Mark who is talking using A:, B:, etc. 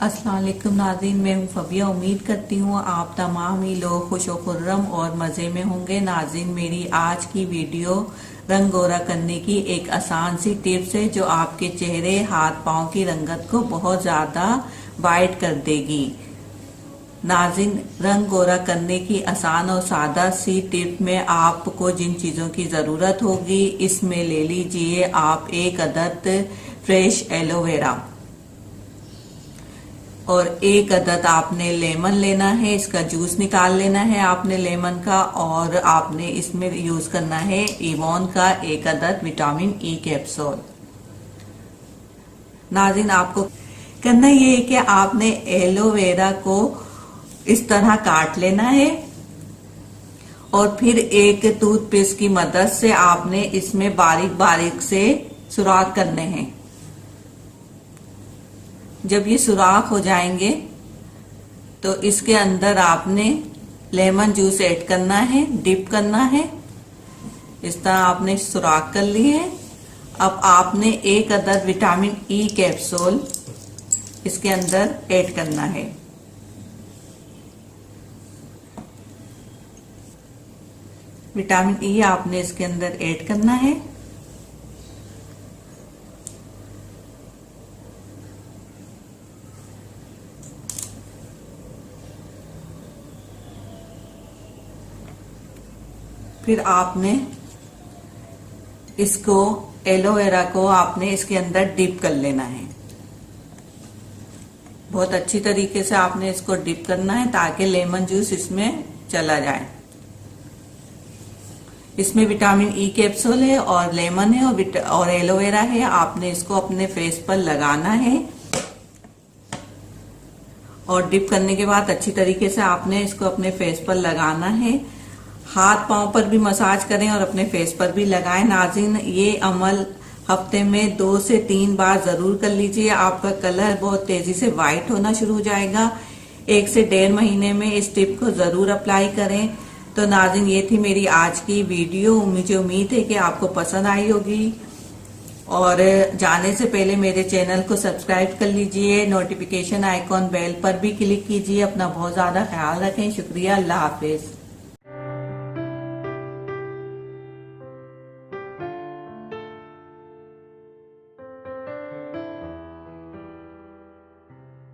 A: अस्सलाम वालेकुम नाज़रीन, मैं हूँ फबिया। उम्मीद करती हूँ आप तमाम ही लोग खुशो खुर्रम और मज़े में होंगे। नाज़रीन, मेरी आज की वीडियो रंग गोरा करने की एक आसान सी टिप्स है जो आपके चेहरे हाथ पाँव की रंगत को बहुत ज़्यादा वाइट कर देगी। नाज़रीन, रंग गोरा करने की आसान और सादा सी टिप में आपको जिन चीज़ों की ज़रूरत होगी, इसमें ले लीजिए आप एक अदद फ्रेश एलोवेरा और एक अदद आपने लेमन लेना है। इसका जूस निकाल लेना है आपने लेमन का, और आपने इसमें यूज करना है इवॉन का एक अदद विटामिन ई कैप्सूल। नाज़रीन, आपको करना ये है कि आपने एलोवेरा को इस तरह काट लेना है और फिर एक टूथपिक की मदद से आपने इसमें बारीक बारीक से सुराख करने हैं। जब ये सुराख हो जाएंगे तो इसके अंदर आपने लेमन जूस ऐड करना है, डिप करना है। इस तरह आपने सुराख कर ली है। अब आपने एक अदद विटामिन ई कैप्सूल इसके अंदर ऐड करना है। विटामिन ई आपने इसके अंदर ऐड करना है। फिर आपने इसको एलोवेरा को आपने इसके अंदर डिप कर लेना है। बहुत अच्छी तरीके से आपने इसको डिप करना है ताकि लेमन जूस इसमें चला जाए। इसमें विटामिन ई कैप्सूल है और लेमन है और एलोवेरा है। आपने इसको अपने फेस पर लगाना है और डिप करने के बाद अच्छी तरीके से आपने इसको अपने फेस पर लगाना है। हाथ पांव पर भी मसाज करें और अपने फेस पर भी लगाएं। नाज़रीन, ये अमल हफ्ते में 2 से 3 बार जरूर कर लीजिए। आपका कलर बहुत तेजी से वाइट होना शुरू हो जाएगा। 1 से 1.5 महीने में इस टिप को जरूर अप्लाई करें। तो नाज़रीन, ये थी मेरी आज की वीडियो। मुझे उम्मीद है कि आपको पसंद आई होगी और जाने से पहले मेरे चैनल को सब्सक्राइब कर लीजिए। नोटिफिकेशन आइकॉन बेल पर भी क्लिक कीजिए। अपना बहुत ज्यादा ख्याल रखें। शुक्रिया। अल्लाह हाफिज।